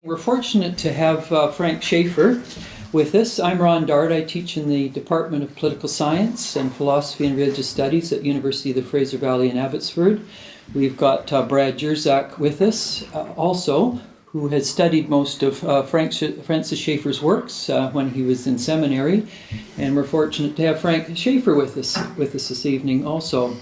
We're fortunate to have Frank Schaeffer with us. I'm Ron Dart. I teach in the Department of Political Science and Philosophy and Religious Studies at University of the Fraser Valley in Abbotsford. We've got Brad Jerzak with us also, who has studied most of Francis Schaeffer's works when he was in seminary. And we're fortunate to have Frank Schaeffer with us this evening also.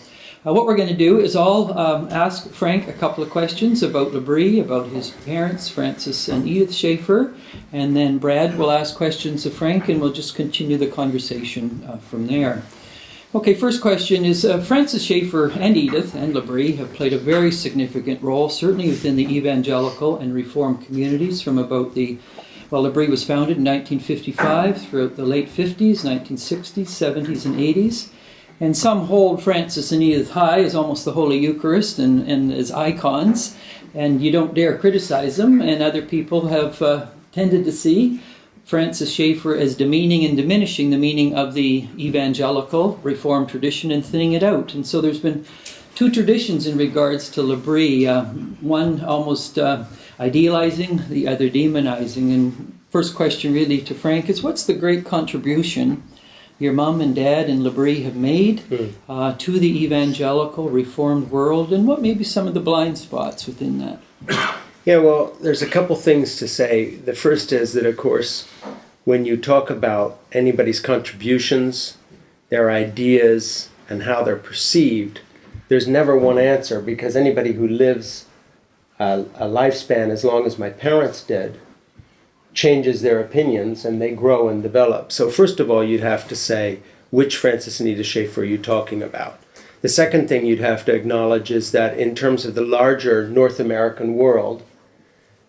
What we're going to do is I'll ask Frank a couple of questions about L'Abri, about his parents, Francis and Edith Schaeffer, and then Brad will ask questions of Frank, and we'll just continue the conversation from there. Okay, first question is, Francis Schaeffer and Edith and L'Abri have played a very significant role, certainly within the evangelical and Reformed communities from about L'Abri was founded in 1955 throughout the late 50s, 1960s, 70s, and 80s. And some hold Francis and Edith high as almost the Holy Eucharist and as icons, and you don't dare criticize them. And other people have tended to see Francis Schaeffer as demeaning and diminishing the meaning of the evangelical Reformed tradition and thinning it out. And so there's been two traditions in regards to L'Abri, one almost idealizing, the other demonizing. And first question really to Frank is, what's the great contribution your mom and dad and L'Abri have made to the evangelical Reformed world, and what may be some of the blind spots within that? Yeah, well, there's a couple things to say. The first is that, of course, when you talk about anybody's contributions, their ideas, and how they're perceived, there's never one answer, because anybody who lives a lifespan as long as my parents did changes their opinions, and they grow and develop. So first of all, you'd have to say, which Francis and Edith Schaeffer are you talking about? The second thing you'd have to acknowledge is that in terms of the larger North American world,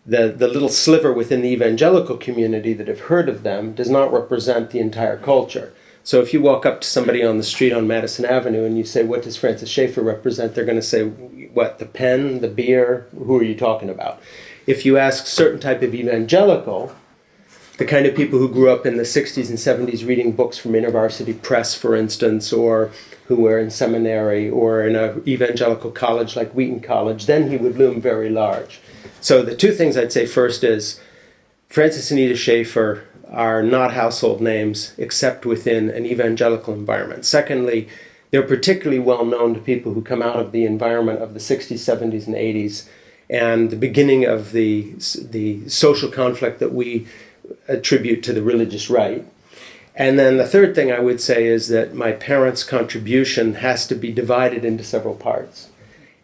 the little sliver within the evangelical community that have heard of them does not represent the entire culture. So if you walk up to somebody on the street on Madison Avenue and you say, what does Francis Schaeffer represent? They're going to say, what, the pen, the beer? Who are you talking about? If you ask certain type of evangelical, the kind of people who grew up in the 60s and 70s reading books from InterVarsity Press, for instance, or who were in seminary or in an evangelical college like Wheaton College, then he would loom very large. So the two things I'd say first is Francis and Edith Schaeffer are not household names except within an evangelical environment. Secondly, they're particularly well known to people who come out of the environment of the 60s, 70s, and 80s, and the beginning of the social conflict that we attribute to the religious right. And then the third thing I would say is that my parents' contribution has to be divided into several parts.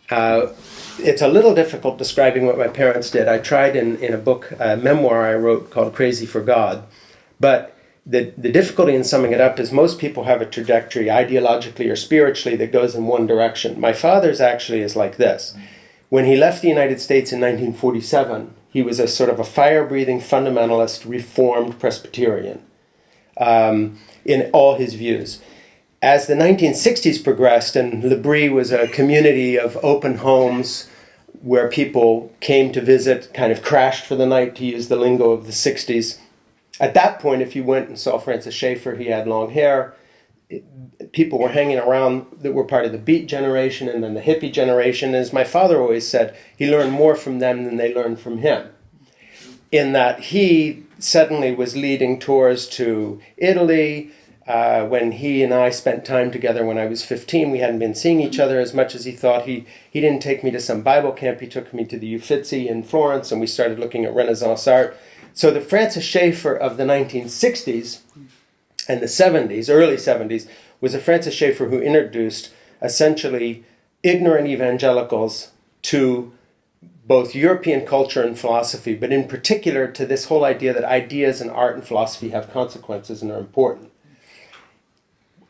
It's a little difficult describing what my parents did. I tried in a book, a memoir I wrote called Crazy for God. But the difficulty in summing it up is most people have a trajectory, ideologically or spiritually, that goes in one direction. My father's actually is like this. When he left the United States in 1947, he was a sort of a fire-breathing fundamentalist, Reformed Presbyterian in all his views. As the 1960s progressed, and L'Abri was a community of open homes where people came to visit, kind of crashed for the night, to use the lingo of the 60s. At that point, if you went and saw Francis Schaeffer, he had long hair. People were hanging around that were part of the Beat generation and then the hippie generation. As my father always said, he learned more from them than they learned from him. In that he suddenly was leading tours to Italy. When he and I spent time together when I was 15, we hadn't been seeing each other as much as he thought. He didn't take me to some Bible camp. He took me to the Uffizi in Florence, and we started looking at Renaissance art. So the Francis Schaeffer of the 1960s and the 70s, early 70s, was a Francis Schaeffer who introduced essentially ignorant evangelicals to both European culture and philosophy, but in particular to this whole idea that ideas and art and philosophy have consequences and are important.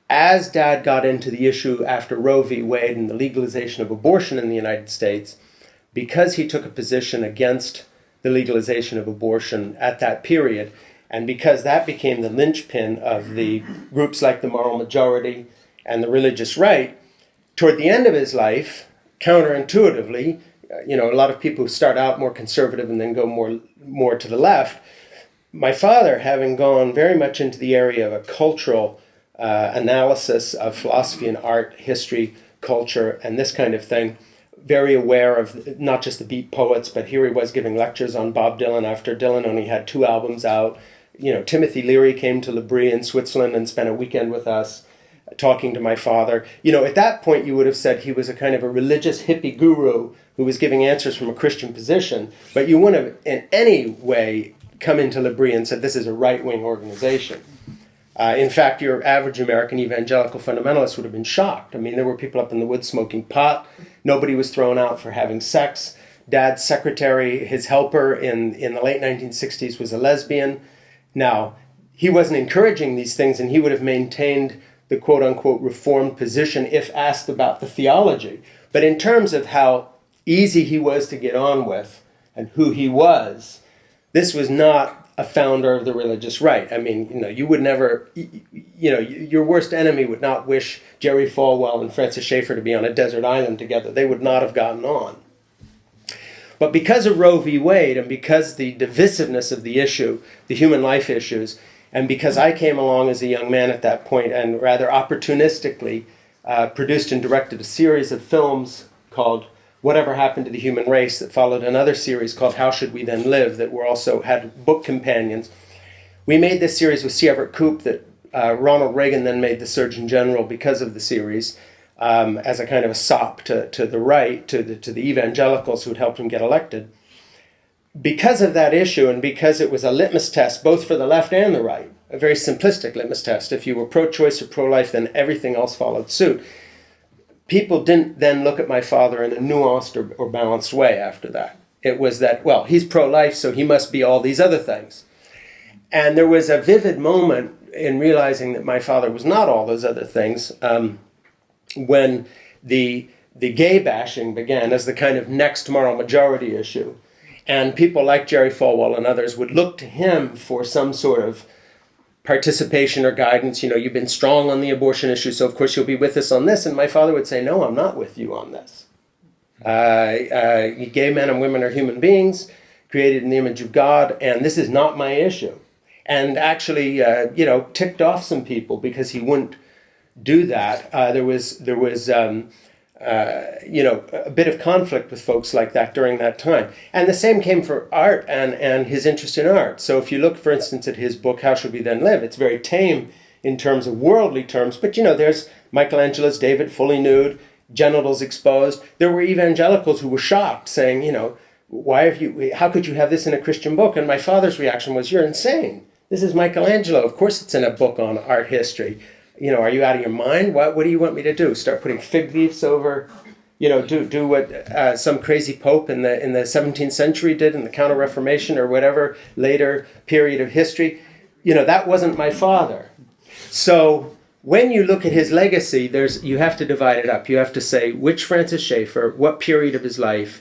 As Dad got into the issue after Roe v. Wade and the legalization of abortion in the United States, because he took a position against the legalization of abortion at that period, and because that became the linchpin of the groups like the Moral Majority and the Religious Right, toward the end of his life, counterintuitively, a lot of people who start out more conservative and then go more to the left, my father, having gone very much into the area of a cultural analysis of philosophy and art, history, culture, and this kind of thing, very aware of not just the beat poets, but here he was giving lectures on Bob Dylan after Dylan only had 2 albums out. Timothy Leary came to L'Abri in Switzerland and spent a weekend with us talking to my father. At that point you would have said he was a kind of a religious hippie guru who was giving answers from a Christian position, but you wouldn't have in any way come into L'Abri and said this is a right-wing organization. In fact, your average American evangelical fundamentalist would have been shocked. I mean, there were people up in the woods smoking pot. Nobody was thrown out for having sex. Dad's secretary, his helper in the late 1960s was a lesbian. Now, he wasn't encouraging these things, and he would have maintained the quote-unquote reformed position if asked about the theology. But in terms of how easy he was to get on with and who he was, this was not a founder of the religious right. I mean, you would never, your worst enemy would not wish Jerry Falwell and Francis Schaeffer to be on a desert island together. They would not have gotten on. But because of Roe v. Wade, and because the divisiveness of the issue, the human life issues, and because I came along as a young man at that point and rather opportunistically produced and directed a series of films called Whatever Happened to the Human Race that followed another series called How Should We Then Live that were also had book companions. We made this series with C. Everett Koop that Ronald Reagan then made the Surgeon General because of the series as a kind of a sop to the right, to the evangelicals who had helped him get elected. Because of that issue and because it was a litmus test both for the left and the right, a very simplistic litmus test. If you were pro-choice or pro-life, then everything else followed suit. People didn't then look at my father in a nuanced or balanced way after that. It was that, well, he's pro-life, so he must be all these other things. And there was a vivid moment in realizing that my father was not all those other things when the gay bashing began as the kind of next moral majority issue. And people like Jerry Falwell and others would look to him for some sort of participation or guidance. You've been strong on the abortion issue, so of course you'll be with us on this. And my father would say, no, I'm not with you on this. Gay men and women are human beings, created in the image of God, and this is not my issue. And actually, ticked off some people because he wouldn't do that. There was a bit of conflict with folks like that during that time. And the same came for art and his interest in art. So if you look, for instance, at his book, How Should We Then Live? It's very tame in terms of worldly terms, but there's Michelangelo's David fully nude, genitals exposed. There were evangelicals who were shocked, saying, how could you have this in a Christian book? And my father's reaction was, you're insane. This is Michelangelo. Of course it's in a book on art history. Are you out of your mind? What do you want me to do? Start putting fig leaves over, do what some crazy pope in the 17th century did in the Counter-Reformation or whatever later period of history? That wasn't my father. So when you look at his legacy, you have to divide it up. You have to say which Francis Schaeffer, what period of his life,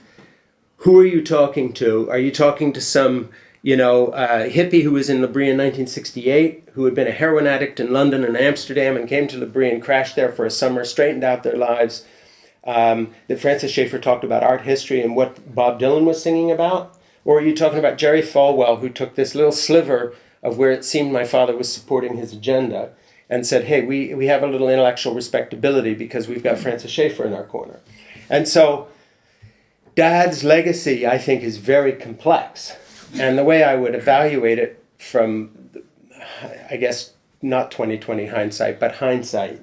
who are you talking to? Are you talking to some hippie who was in L'Abri in 1968, who had been a heroin addict in London and Amsterdam and came to L'Abri and crashed there for a summer, straightened out their lives, that Francis Schaeffer talked about art history and what Bob Dylan was singing about? Or are you talking about Jerry Falwell, who took this little sliver of where it seemed my father was supporting his agenda and said, hey, we have a little intellectual respectability because we've got Francis Schaeffer in our corner. And so Dad's legacy, I think, is very complex. And the way I would evaluate it from, I guess, not 20/20 hindsight, but hindsight,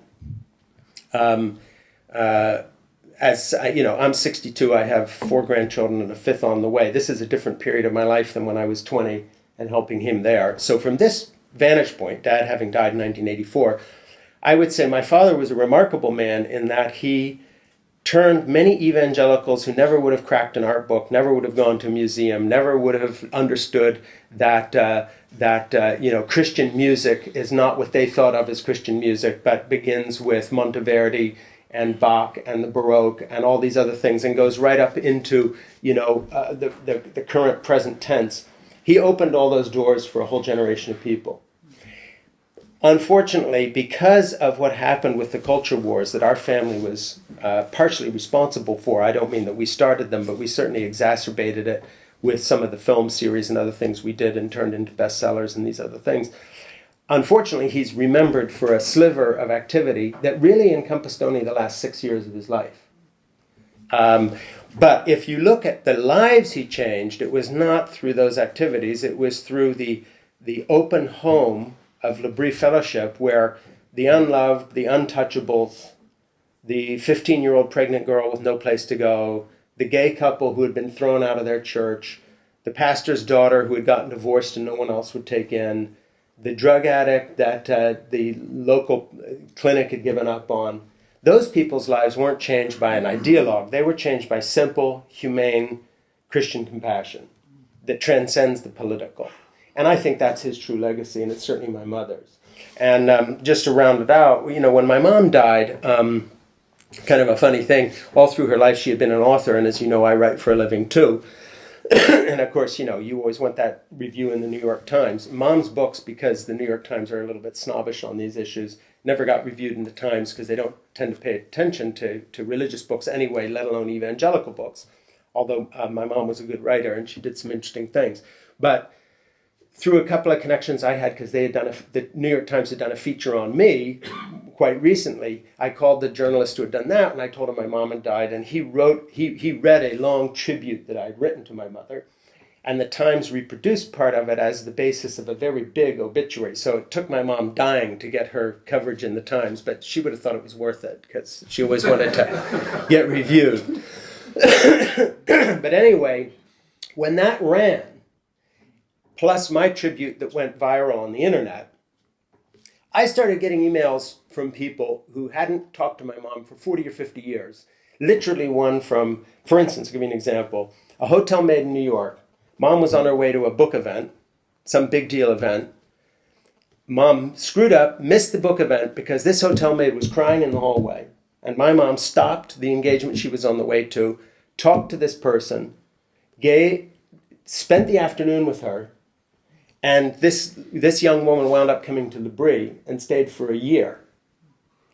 as I'm 62, I have 4 grandchildren and a 5th on the way. This is a different period of my life than when I was 20 and helping him there. So from this vantage point, Dad having died in 1984, I would say my father was a remarkable man in that he turned many evangelicals who never would have cracked an art book, never would have gone to a museum, never would have understood that Christian music is not what they thought of as Christian music, but begins with Monteverdi and Bach and the Baroque and all these other things and goes right up into the current present tense. He opened all those doors for a whole generation of people. Unfortunately, because of what happened with the culture wars that our family was partially responsible for, I don't mean that we started them, but we certainly exacerbated it with some of the film series and other things we did and turned into bestsellers and these other things. Unfortunately, he's remembered for a sliver of activity that really encompassed only the last 6 years of his life. But if you look at the lives he changed, it was not through those activities. It was through the open home of L'Abri Fellowship, where the unloved, the untouchables, the 15-year-old pregnant girl with no place to go, the gay couple who had been thrown out of their church, the pastor's daughter who had gotten divorced and no one else would take in, the drug addict that the local clinic had given up on. Those people's lives weren't changed by an ideologue. They were changed by simple, humane Christian compassion that transcends the political. And I think that's his true legacy, and it's certainly my mother's. And just to round it out, when my mom died, kind of a funny thing, all through her life she had been an author, and as you know, I write for a living too. And of course, you always want that review in the New York Times. Mom's books, because the New York Times are a little bit snobbish on these issues, never got reviewed in the Times because they don't tend to pay attention to religious books anyway, let alone evangelical books. Although my mom was a good writer and she did some interesting things. But through a couple of connections I had, because the New York Times had done a feature on me quite recently, I called the journalist who had done that, and I told him my mom had died, and he read a long tribute that I'd written to my mother, and the Times reproduced part of it as the basis of a very big obituary. So it took my mom dying to get her coverage in the Times, but she would have thought it was worth it, because she always wanted to get reviewed. But anyway, when that ran, plus my tribute that went viral on the internet, I started getting emails from people who hadn't talked to my mom for 40 or 50 years. Literally one from, for instance, I'll give you an example, a hotel maid in New York. Mom was on her way to a book event, some big deal event. Mom screwed up, missed the book event because this hotel maid was crying in the hallway. And my mom stopped the engagement she was on the way to, talked to this person, spent the afternoon with her, and this young woman wound up coming to L'Abri and stayed for a year.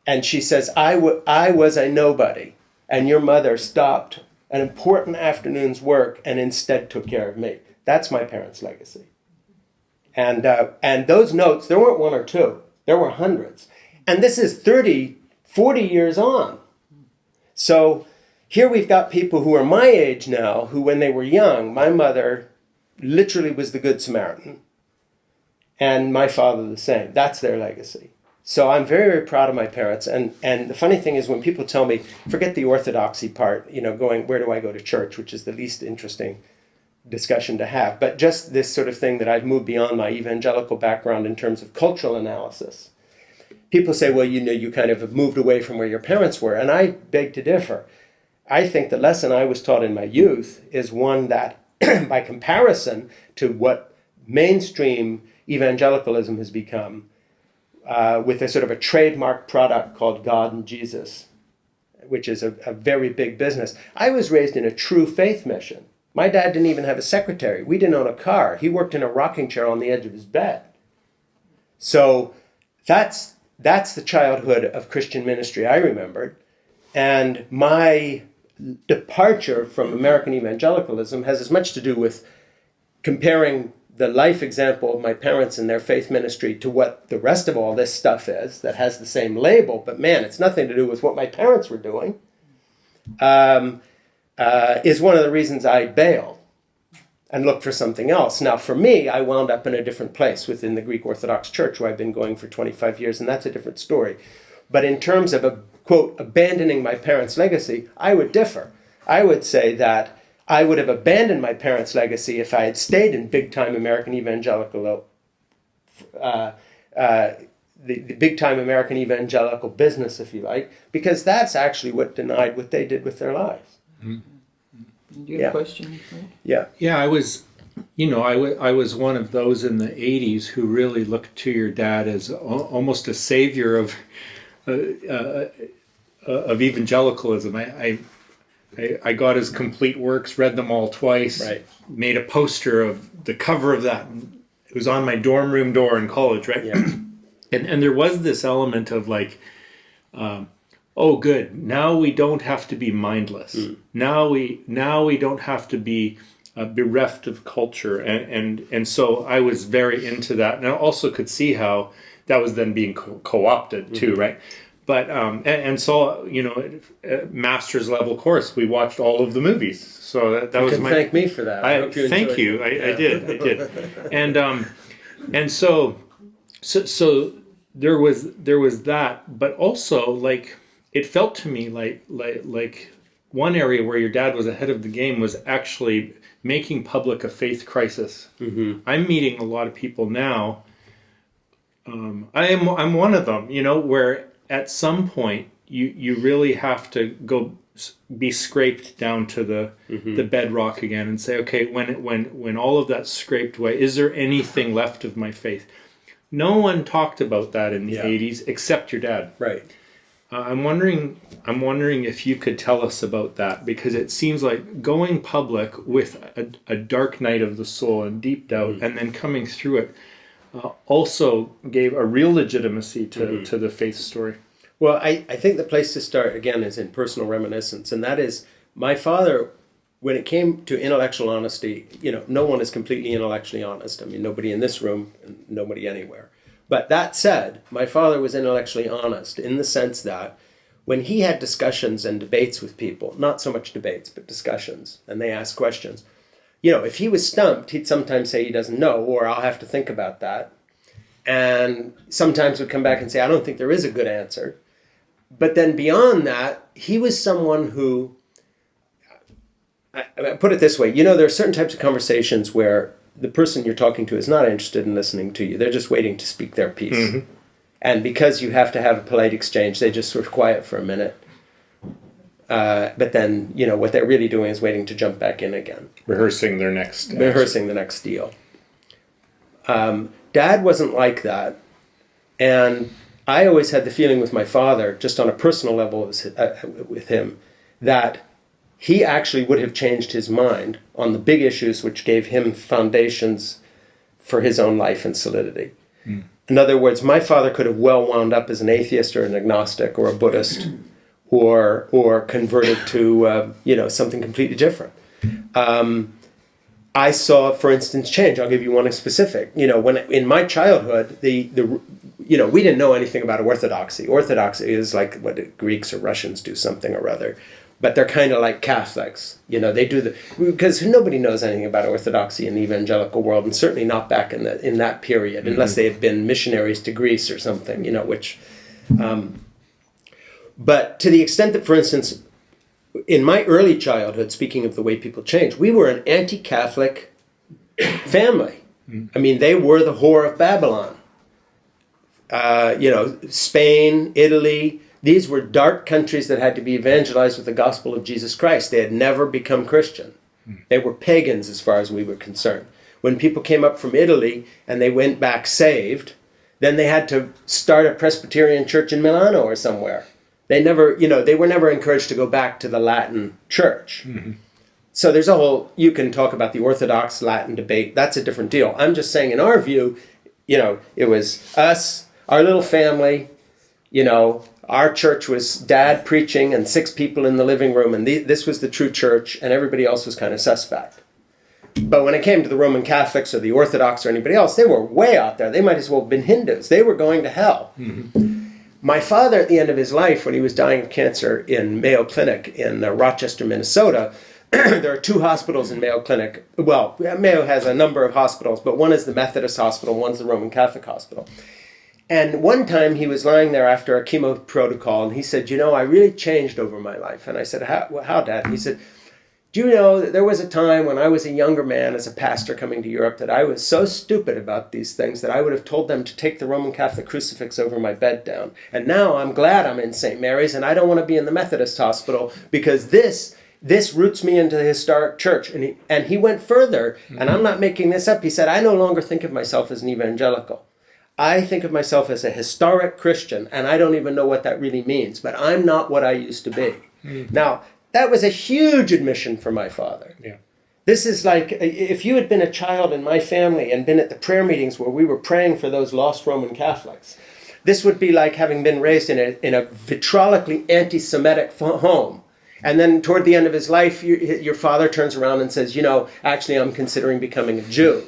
And she says, I was a nobody, and your mother stopped an important afternoon's work and instead took care of me. That's my parents' legacy. And those notes, there weren't one or two, there were hundreds. And this is 30, 40 years on. So here we've got people who are my age now, who when they were young, my mother literally was the Good Samaritan. And my father the same. That's their legacy. So I'm very, very proud of my parents. And the funny thing is when people tell me, forget the Orthodoxy part, going, where do I go to church, which is the least interesting discussion to have. But just this sort of thing that I've moved beyond my evangelical background in terms of cultural analysis. People say, well, you kind of have moved away from where your parents were. And I beg to differ. I think the lesson I was taught in my youth is one that, by comparison to what mainstream evangelicalism has become, with a sort of a trademark product called God and Jesus, which is a very big business. I was raised in a true faith mission. My dad didn't even have a secretary. We didn't own a car. He worked in a rocking chair on the edge of his bed. So that's the childhood of Christian ministry I remembered. And my departure from American evangelicalism has as much to do with comparing the life example of my parents and their faith ministry to what the rest of all this stuff is that has the same label, but man, it's nothing to do with what my parents were doing, is one of the reasons I bailed and looked for something else. Now, for me, I wound up in a different place within the Greek Orthodox Church, where I've been going for 25 years, and that's a different story. But in terms of, quote, abandoning my parents' legacy, I would differ. I would say that I would have abandoned my parents' legacy if I had stayed in big-time American evangelical, the big-time American evangelical business, if you like, because that's actually what denied what they did with their lives. Mm-hmm. Do you have a question? Yeah. Yeah, I was one of those in the 80s who really looked to your dad as almost a savior of evangelicalism. I got his complete works, read them all twice, right. Made a poster of the cover of that. It was on my dorm room door in college, right? Yeah. And there was this element of like, oh, good, now we don't have to be mindless. Now we don't have to be bereft of culture. And so I was very into that. And I also could see how that was then being co-opted too, right? But and so master's level course, we watched all of the movies. So that was my. Thank me for that. I hope you Thank enjoyed you. it. I did. And so there was that, but also like it felt to me like one area where your dad was ahead of the game was actually making public a faith crisis. Mm-hmm. I'm meeting a lot of people now. I'm one of them, where at some point you really have to go be scraped down to the bedrock again and say, okay, when all of that's scraped away, is there anything left of my faith? No one talked about that in the 80s except your dad. Right. I'm wondering if you could tell us about that, because it seems like going public with a dark night of the soul and deep doubt, and then coming through it also gave a real legitimacy to the faith story. Well, I think the place to start, again, is in personal reminiscence. And that is, my father, when it came to intellectual honesty, no one is completely intellectually honest. I mean, nobody in this room, and nobody anywhere. But that said, my father was intellectually honest in the sense that when he had discussions and debates with people, not so much debates, but discussions, and they asked questions, if he was stumped, he'd sometimes say he doesn't know, or I'll have to think about that. And sometimes would come back and say, I don't think there is a good answer. But then beyond that, he was someone who, I put it this way, there are certain types of conversations where the person you're talking to is not interested in listening to you. They're just waiting to speak their piece. Mm-hmm. And because you have to have a polite exchange, they just sort of quiet for a minute. But then, what they're really doing is waiting to jump back in again. Rehearsing their next answer. Rehearsing the next deal. Dad wasn't like that. And I always had the feeling with my father, just on a personal level with him, that he actually would have changed his mind on the big issues which gave him foundations for his own life and solidity. Mm. In other words, my father could have well wound up as an atheist or an agnostic or a Buddhist or converted to something completely different. I saw, for instance, change. I'll give you one specific. When in my childhood, we didn't know anything about Orthodoxy. Orthodoxy is like what the Greeks or Russians do, something or other. But they're kind of like Catholics. They do because nobody knows anything about Orthodoxy in the evangelical world, and certainly not back in that period, unless they had been missionaries to Greece or something, which... But to the extent that, for instance, in my early childhood, speaking of the way people change, we were an anti-Catholic family. Mm. I mean, they were the whore of Babylon. Spain, Italy, these were dark countries that had to be evangelized with the gospel of Jesus Christ. They had never become Christian. Mm. They were pagans as far as we were concerned. When people came up from Italy and they went back saved, then they had to start a Presbyterian church in Milano or somewhere. They were never encouraged to go back to the Latin church. Mm-hmm. So there's you can talk about the Orthodox Latin debate. That's a different deal. I'm just saying, in our view, it was us, our little family, our church was dad preaching and 6 people in the living room, and this was the true church, and everybody else was kind of suspect. But when it came to the Roman Catholics or the Orthodox or anybody else, they were way out there. They might as well have been Hindus. They were going to hell. Mm-hmm. My father, at the end of his life, when he was dying of cancer in Mayo Clinic in Rochester, Minnesota, there are 2 hospitals in Mayo Clinic. Well, Mayo has a number of hospitals, but one is the Methodist hospital, one's the Roman Catholic hospital. And one time he was lying there after a chemo protocol, and he said, I really changed over my life. And I said, how, Dad? And he said, do you know that there was a time when I was a younger man as a pastor coming to Europe that I was so stupid about these things that I would have told them to take the Roman Catholic crucifix over my bed down. And now I'm glad I'm in St. Mary's and I don't want to be in the Methodist hospital because this roots me into the historic church. And he went further, and I'm not making this up. He said, I no longer think of myself as an evangelical. I think of myself as a historic Christian, and I don't even know what that really means, but I'm not what I used to be. Mm-hmm. Now, that was a huge admission for my father. Yeah. This is like, if you had been a child in my family and been at the prayer meetings where we were praying for those lost Roman Catholics, this would be like having been raised in a vitriolically anti-Semitic home. And then toward the end of his life, your father turns around and says, actually, I'm considering becoming a Jew.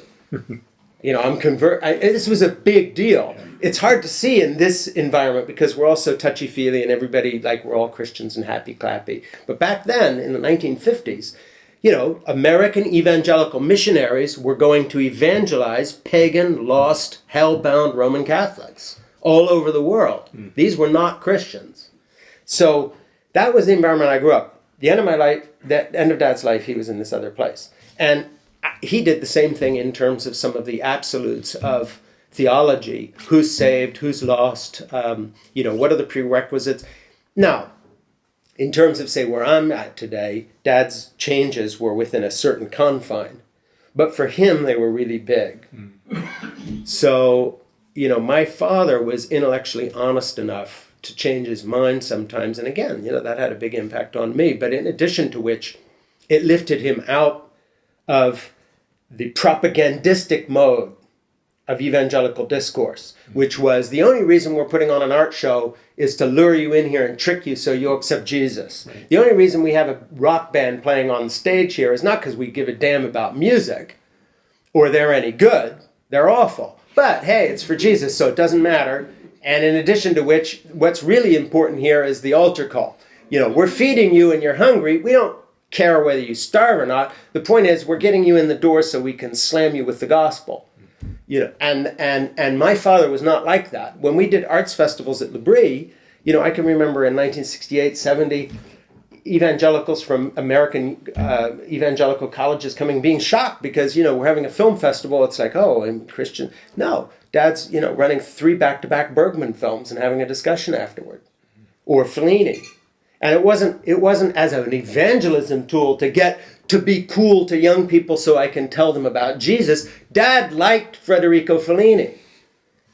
This was a big deal. It's hard to see in this environment because we're all so touchy-feely and everybody, like, we're all Christians and happy-clappy. But back then, in the 1950s, American evangelical missionaries were going to evangelize pagan, lost, hell-bound Roman Catholics all over the world. These were not Christians. So that was the environment I grew up. The end of my life, the end of Dad's life, he was in this other place. And he did the same thing in terms of some of the absolutes of theology. Who's saved, who's lost, what are the prerequisites. Now, in terms of, say, where I'm at today, Dad's changes were within a certain confine. But for him, they were really big. So, my father was intellectually honest enough to change his mind sometimes. And again, that had a big impact on me. But in addition to which, it lifted him out of the propagandistic mode of evangelical discourse, which was the only reason we're putting on an art show is to lure you in here and trick you so you'll accept Jesus. Right. The only reason we have a rock band playing on the stage here is not because we give a damn about music or they're any good. They're awful. But hey, it's for Jesus, so it doesn't matter. And in addition to which, what's really important here is the altar call. We're feeding you and you're hungry. We don't care whether you starve or not. The point is we're getting you in the door so we can slam you with the gospel. And my father was not like that. When we did arts festivals at L'Abri, I can remember in 1968, 70, evangelicals from American evangelical colleges being shocked because, we're having a film festival. It's like, oh, I'm Christian. No, Dad's, running 3 back-to-back Bergman films and having a discussion afterward. Or Fellini. And it wasn't as an evangelism tool to get to be cool to young people so I can tell them about Jesus. Dad liked Federico Fellini.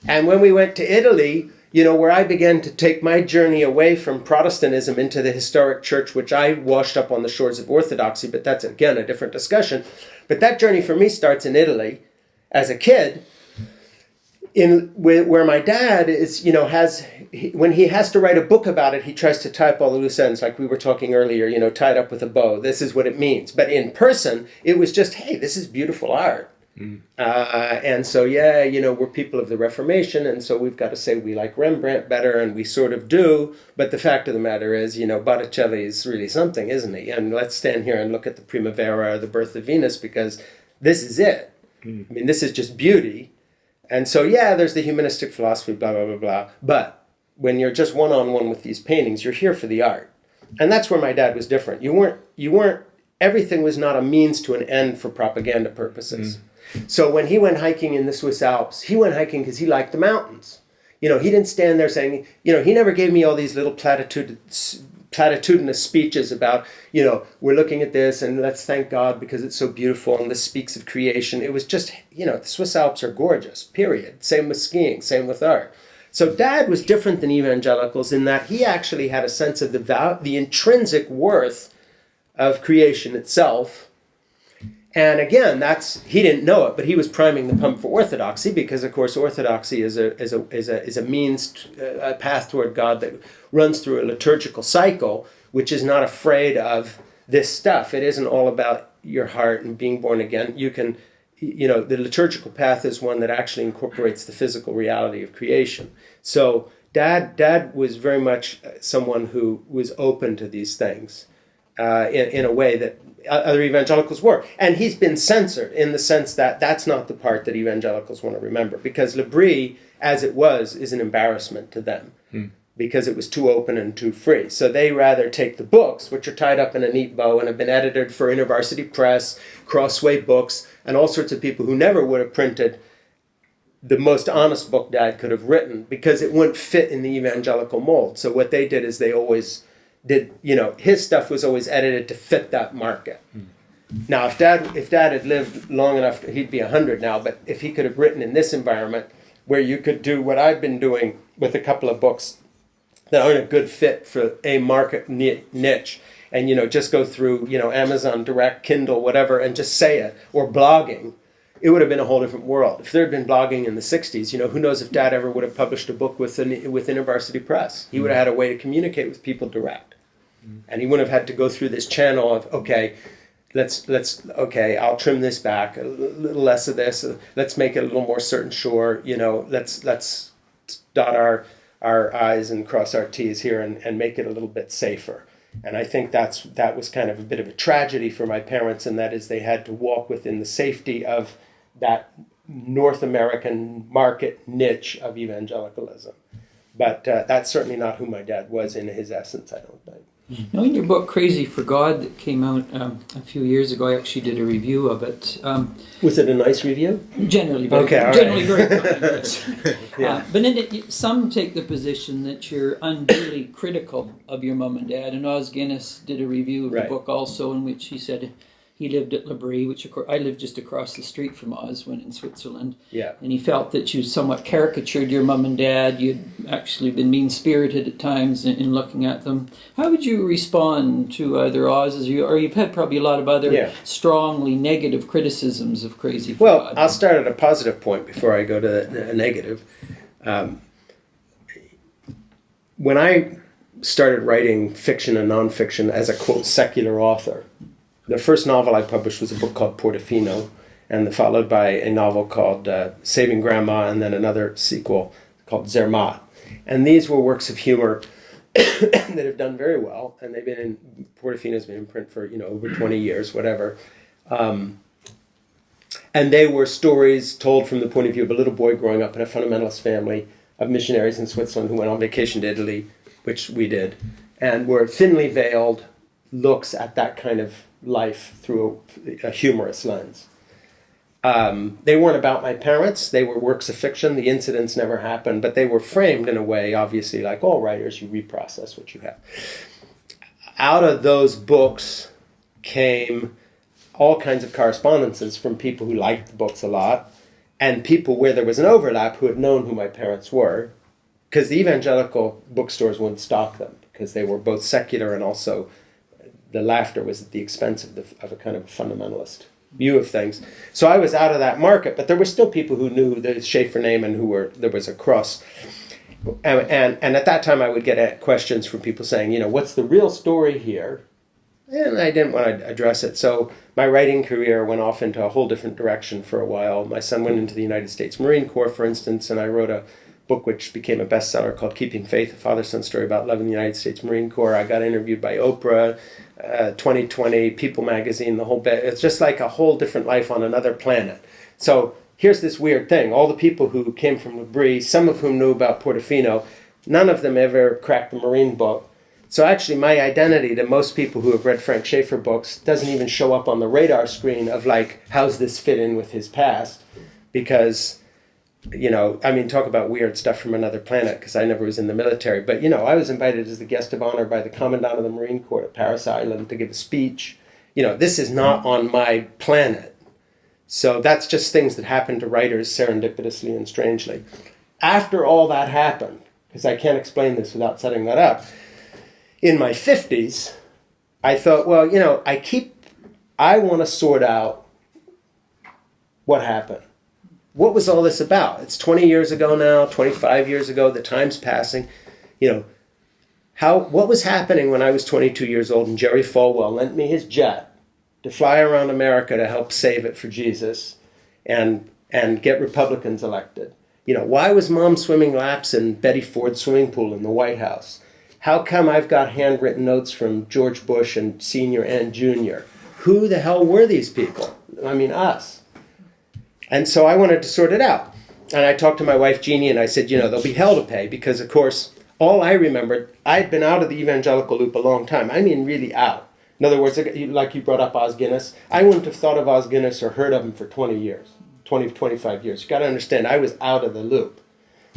And when we went to Italy, where I began to take my journey away from Protestantism into the historic church, which I washed up on the shores of Orthodoxy, but that's, again, a different discussion. But that journey for me starts in Italy as a kid, where my dad is, when he has to write a book about it, he tries to tie up all the loose ends, like we were talking earlier, tied up with a bow. This is what it means. But in person, it was just, hey, this is beautiful art. And so, we're people of the Reformation, and so we've got to say we like Rembrandt better, and we sort of do. But the fact of the matter is, Botticelli is really something, isn't he? And let's stand here and look at the Primavera or the Birth of Venus, because this is it. This is just beauty. And so, there's the humanistic philosophy, blah, blah, blah, blah. But when you're just one-on-one with these paintings, you're here for the art. And that's where my dad was different. You weren't, everything was not a means to an end for propaganda purposes. So when he went hiking in the Swiss Alps, he went hiking because he liked the mountains. He didn't stand there saying, he never gave me all these little platitudinous speeches about, we're looking at this and let's thank God because it's so beautiful and this speaks of creation. It was just, the Swiss Alps are gorgeous, period. Same with skiing, same with art. So Dad was different than evangelicals in that he actually had a sense of the intrinsic worth of creation itself. And again, he didn't know it, but he was priming the pump for Orthodoxy because, of course, Orthodoxy is a means, a path toward God that runs through a liturgical cycle, which is not afraid of this stuff. It isn't all about your heart and being born again. You can, the liturgical path is one that actually incorporates the physical reality of creation. So Dad was very much someone who was open to these things in a way that other evangelicals were. And he's been censored in the sense that that's not the part that evangelicals want to remember, because L'Abri, as it was, is an embarrassment to them because it was too open and too free. So they rather take the books, which are tied up in a neat bow and have been edited for InterVarsity Press, Crossway Books, and all sorts of people who never would have printed the most honest book Dad could have written because it wouldn't fit in the evangelical mold. So what they did is they always did, his stuff was always edited to fit that market. Now, if Dad had lived long enough, he'd be 100 now, but if he could have written in this environment where you could do what I've been doing with a couple of books that aren't a good fit for a market niche, and, just go through, Amazon Direct, Kindle, whatever, and just say it, or blogging, it would have been a whole different world. If there had been blogging in the 60s, who knows if Dad ever would have published a book with InterVarsity Press. He would have had a way to communicate with people direct. And he wouldn't have had to go through this channel of, okay, okay, I'll trim this back, a little less of this, let's make it a little more certain sure, let's dot our I's and cross our T's here and make it a little bit safer. And I think that was kind of a bit of a tragedy for my parents, and that is they had to walk within the safety of that North American market niche of evangelicalism. But that's certainly not who my dad was in his essence, I don't think. Now, in your book, Crazy for God, that came out a few years ago, I actually did a review of it. Was it a nice review? Generally very Okay, all generally right. very kind, yes. Yeah. But in it, some take the position that you're unduly critical of your mum and dad. And Os Guinness did a review of the Right. book also, in which he said he lived at L'Abri, which of course I lived just across the street from Oz when in Switzerland. Yeah. And he felt that you somewhat caricatured your mum and dad. You'd actually been mean-spirited at times in looking at them. How would you respond to either Oz, or you've had probably a lot of other strongly negative criticisms of Crazy for Well, God? I'll start at a positive point before I go to a negative. When I started writing fiction and nonfiction as a, quote, secular author, the first novel I published was a book called Portofino, and followed by a novel called Saving Grandma, and then another sequel called Zermatt. And these were works of humor that have done very well, and they've been in, Portofino's been in print for, over 20 years, whatever. And they were stories told from the point of view of a little boy growing up in a fundamentalist family of missionaries in Switzerland who went on vacation to Italy, which we did, and were thinly veiled looks at that kind of life through a humorous lens. They weren't about my parents. They were works of fiction. The incidents never happened, but they were framed in a way, obviously, like all writers, you reprocess what you have. Out of those books came all kinds of correspondences from people who liked the books a lot, and people where there was an overlap who had known who my parents were, because the evangelical bookstores wouldn't stock them, because they were both secular and also the laughter was at the expense of a kind of a fundamentalist view of things. So I was out of that market, but there were still people who knew the Schaeffer name and there was a cross. And at that time I would get questions from people saying, what's the real story here? And I didn't want to address it. So my writing career went off into a whole different direction for a while. My son went into the United States Marine Corps, for instance, and I wrote a book which became a bestseller called Keeping Faith, a father-son story about love in the United States Marine Corps. I got interviewed by Oprah, 2020, People magazine, the whole bit. It's just like a whole different life on another planet. So here's this weird thing. All the people who came from L'Abri, some of whom knew about Portofino, none of them ever cracked the Marine book. So actually my identity to most people who have read Frank Schaeffer books doesn't even show up on the radar screen of like, how's this fit in with his past? Because talk about weird stuff from another planet, because I never was in the military. But, I was invited as the guest of honor by the Commandant of the Marine Corps at Paris Island to give a speech. This is not on my planet. So that's just things that happen to writers serendipitously and strangely. After all that happened, because I can't explain this without setting that up, in my 50s, I thought, well, I want to sort out what happened. What was all this about? It's 20 years ago now, 25 years ago, the time's passing. What was happening when I was 22 years old and Jerry Falwell lent me his jet to fly around America to help save it for Jesus and get Republicans elected? Why was Mom swimming laps in Betty Ford's swimming pool in the White House? How come I've got handwritten notes from George Bush and Sr. and Jr.? Who the hell were these people? Us. And so I wanted to sort it out. And I talked to my wife, Jeannie, and I said, there'll be hell to pay, because, of course, all I remembered, I'd been out of the evangelical loop a long time. Really out. In other words, like you brought up Os Guinness, I wouldn't have thought of Os Guinness or heard of him for 20 years, 25 years. You got to understand, I was out of the loop.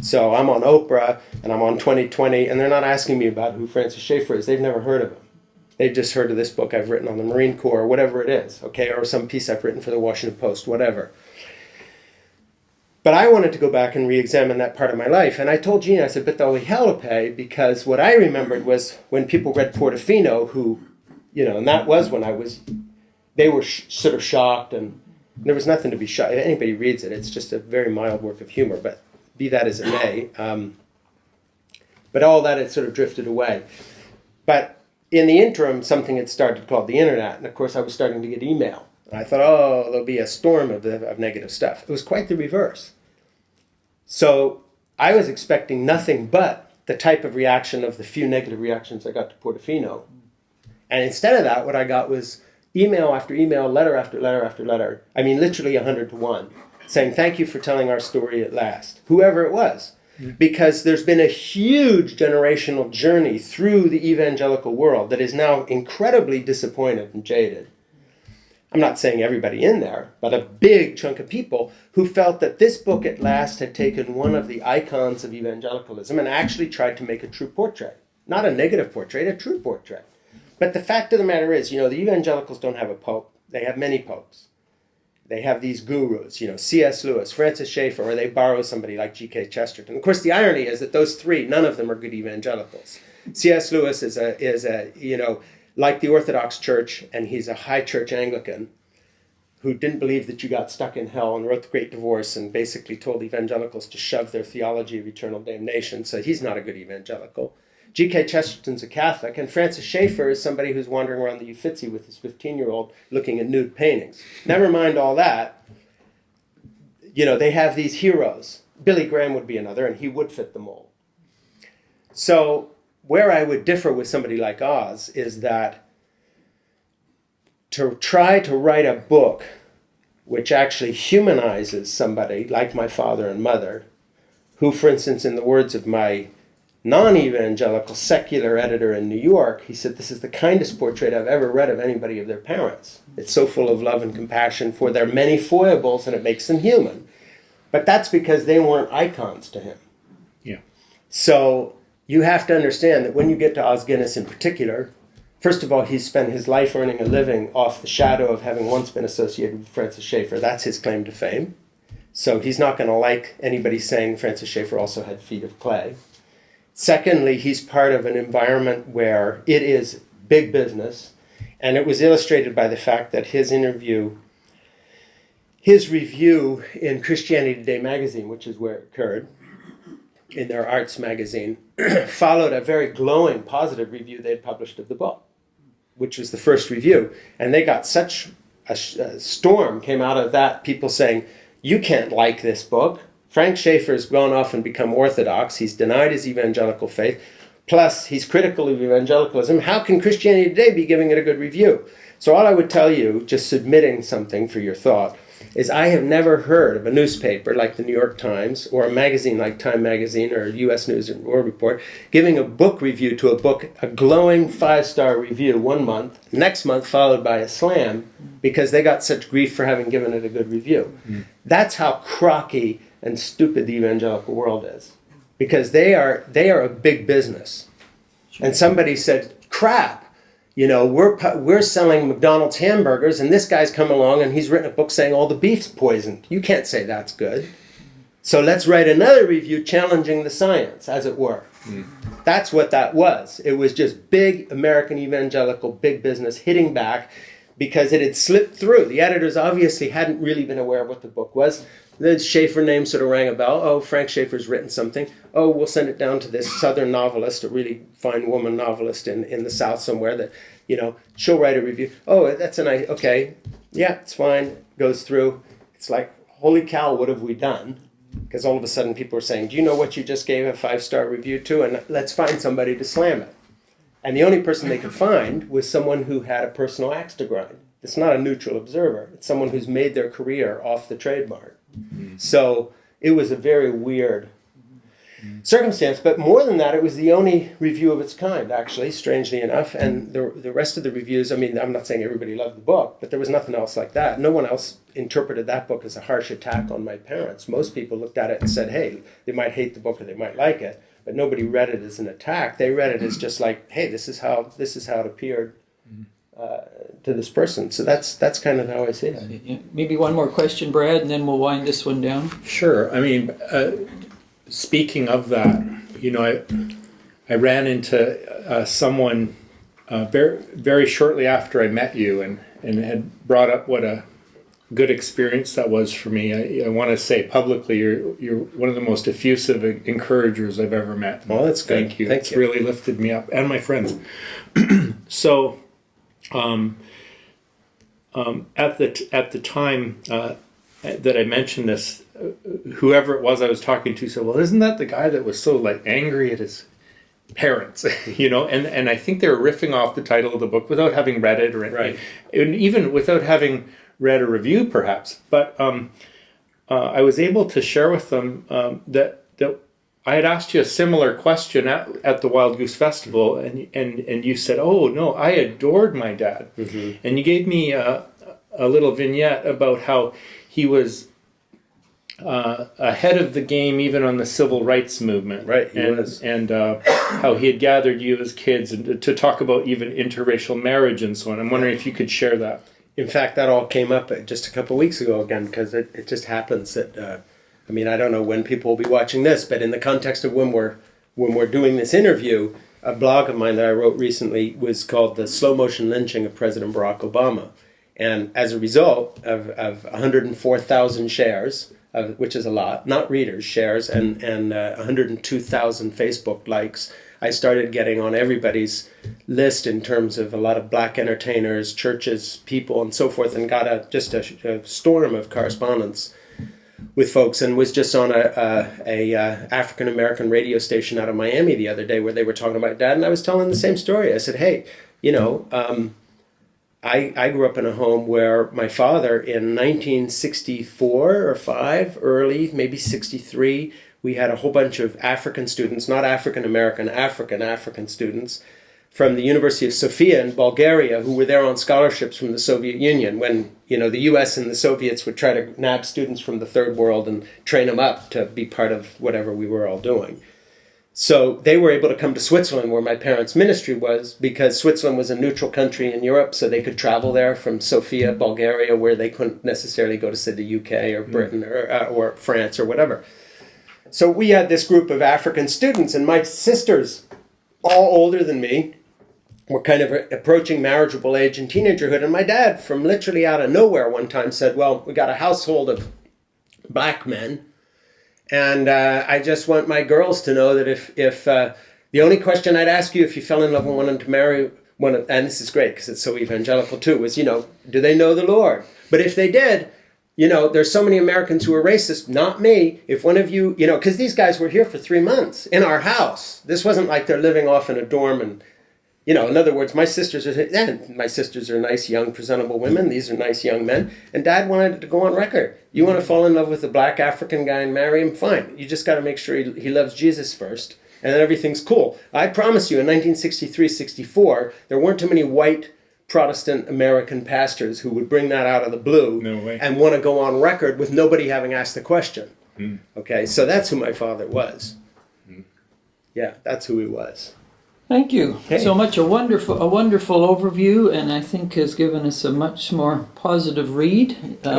So I'm on Oprah, and I'm on 2020, and they're not asking me about who Francis Schaeffer is. They've never heard of him. They've just heard of this book I've written on the Marine Corps, or whatever it is, okay, or some piece I've written for the Washington Post, whatever. But I wanted to go back and re-examine that part of my life. And I told Gina, I said, but there'll be hell to pay, because what I remembered was when people read Portofino, who, and that was when they were sort of shocked, and there was nothing to be shocked. If anybody reads it, it's just a very mild work of humor, but be that as it may. But all that had sort of drifted away. But in the interim, something had started called the internet. And of course, I was starting to get email. And I thought, oh, there'll be a storm of negative stuff. It was quite the reverse. So I was expecting nothing but the type of reaction of the few negative reactions I got to Portofino. And instead of that, what I got was email after email, letter after letter after letter. I mean, literally 100 to 1, saying, thank you for telling our story at last, whoever it was. Because there's been a huge generational journey through the evangelical world that is now incredibly disappointed and jaded. I'm not saying everybody in there, but a big chunk of people who felt that this book at last had taken one of the icons of evangelicalism and actually tried to make a true portrait. Not a negative portrait, a true portrait. But the fact of the matter is, the evangelicals don't have a pope. They have many popes. They have these gurus, C.S. Lewis, Francis Schaeffer, or they borrow somebody like G.K. Chesterton. Of course, the irony is that those three, none of them are good evangelicals. C.S. Lewis is like the Orthodox Church, and he's a high church Anglican who didn't believe that you got stuck in hell and wrote The Great Divorce and basically told evangelicals to shove their theology of eternal damnation. So he's not a good evangelical. G.K. Chesterton's a Catholic, and Francis Schaeffer is somebody who's wandering around the Uffizi with his 15-year-old looking at nude paintings. Never mind all that. They have these heroes. Billy Graham would be another, and he would fit the mold. So where I would differ with somebody like Oz is that to try to write a book which actually humanizes somebody like my father and mother, who, for instance, in the words of my non-evangelical secular editor in New York, he said, this is the kindest portrait I've ever read of anybody of their parents. It's so full of love and compassion for their many foibles, and it makes them human. But that's because they weren't icons to him. Yeah. So you have to understand that when you get to Os Guinness in particular, first of all, he's spent his life earning a living off the shadow of having once been associated with Francis Schaeffer. That's his claim to fame. So he's not going to like anybody saying Francis Schaeffer also had feet of clay. Secondly, he's part of an environment where it is big business, and it was illustrated by the fact that his review in Christianity Today magazine, which is where it occurred, in their arts magazine, followed a very glowing, positive review they had published of the book, which was the first review. And they got such a storm came out of that, people saying, you can't like this book. Frank Schaeffer's gone off and become Orthodox. He's denied his evangelical faith. Plus, he's critical of evangelicalism. How can Christianity Today be giving it a good review? So all I would tell you, just submitting something for your thought, is I have never heard of a newspaper like the New York Times or a magazine like Time Magazine or U.S. News and World Report giving a book review to a book, a glowing 5-star review 1 month, next month followed by a slam because they got such grief for having given it a good review. That's how crocky and stupid the evangelical world is, because they are a big business. And somebody said, crap, we're selling McDonald's hamburgers, and this guy's come along and he's written a book saying all the beef's poisoned. You can't say that's good. So let's write another review challenging the science, as it were. That's what that was. It was just big American evangelical, big business hitting back because it had slipped through. The editors obviously hadn't really been aware of what the book was. The Schaeffer name sort of rang a bell. Oh, Frank Schaeffer's written something. Oh, we'll send it down to this Southern novelist, a really fine woman novelist in the South somewhere that, she'll write a review. Oh, that's a nice, okay. Yeah, it's fine. Goes through. It's like, holy cow, what have we done? Because all of a sudden people are saying, do you know what you just gave a 5-star review to? And let's find somebody to slam it. And the only person they could find was someone who had a personal axe to grind. It's not a neutral observer. It's someone who's made their career off the trademark. So it was a very weird circumstance. But more than that, it was the only review of its kind, actually, strangely enough. And the rest of the reviews, I'm not saying everybody loved the book, but there was nothing else like that. No one else interpreted that book as a harsh attack on my parents. Most people looked at it and said, hey, they might hate the book or they might like it. But nobody read it as an attack. They read it as just like, hey, this is how it appeared to this person. So that's kind of how I see it. Yeah. Maybe one more question, Brad, and then we'll wind this one down. Sure. Speaking of that, I ran into someone very, very shortly after I met you and had brought up what a good experience that was for me. I want to say publicly, you're one of the most effusive encouragers I've ever met. Well, that's good. Thank you. Thank It's you. really lifted me up and my friends. So at the time that I mentioned this, whoever it was I was talking to said, "Well, isn't that the guy that was so like angry at his parents?" And I think they were riffing off the title of the book without having read it or anything, Right. and even without having read a review, perhaps. But I was able to share with them that I had asked you a similar question at the Wild Goose Festival, and you said, "Oh no, I adored my dad," and you gave me a little vignette about how he was ahead of the game even on the civil rights movement, Right, he was. and how he had gathered you as kids and to talk about even interracial marriage and so on. I'm wondering if you could share that. In fact, that all came up just a couple of weeks ago again, because it just happens that, I don't know when people will be watching this, but in the context of when we're doing this interview, a blog of mine that I wrote recently was called "The Slow Motion Lynching of President Barack Obama." And as a result of 104,000 shares, which is a lot, not readers, shares, and 102,000 Facebook likes, I started getting on everybody's list in terms of a lot of black entertainers, churches, people, and so forth, and got just a storm of correspondence with folks, and was just on a African American radio station out of Miami the other day where they were talking about Dad, and I was telling the same story. I said, "Hey, I grew up in a home where my father in 1964 or 5, early, maybe 63, we had a whole bunch of African students, not African American, African students from the University of Sofia in Bulgaria who were there on scholarships from the Soviet Union when, the US and the Soviets would try to nab students from the third world and train them up to be part of whatever we were all doing. So they were able to come to Switzerland where my parents' ministry was because Switzerland was a neutral country in Europe, so they could travel there from Sofia, Bulgaria, where they couldn't necessarily go to, say, the UK or Britain or France or whatever. So we had this group of African students, and my sisters, all older than me, were kind of approaching marriageable age and teenagerhood. And my dad, from literally out of nowhere one time, said, "Well, we got a household of black men, and I just want my girls to know that if the only question I'd ask you if you fell in love and wanted to marry one, and this is great because it's so evangelical too, was, do they know the Lord? But if they did, there's so many Americans who are racist, not me. If one of you, because these guys were here for 3 months in our house. This wasn't like they're living off in a dorm and, in other words, my sisters are nice, young, presentable women. These are nice young men. And Dad wanted to go on record. You want to fall in love with a black African guy and marry him? Fine. You just got to make sure he loves Jesus first. And then everything's cool. I promise you, in 1963-64, there weren't too many white Protestant American pastors who would bring that out of the blue and want to go on record with nobody having asked the question. Okay, so that's who my father was. Yeah, that's who he was. Thank you Okay. so much. A wonderful overview, and I think has given us a much more positive read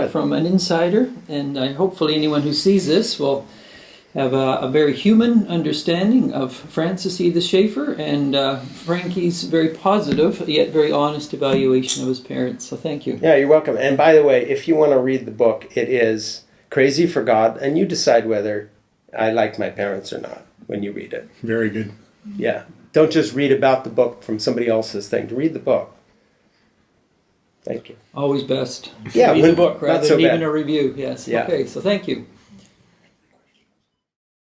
from an insider. And hopefully anyone who sees this will have a very human understanding of Francis Edith Schaeffer and Frankie's very positive yet very honest evaluation of his parents. So thank you. Yeah, you're welcome. And by the way, if you want to read the book, it is Crazy for God, and you decide whether I like my parents or not when you read it. Very good. Yeah. Don't just read about the book from somebody else's thing. To read the book. Thank you. Always best. Yeah, Read the book not rather so than even bad. a review. Yes. Yeah. Okay, so thank you.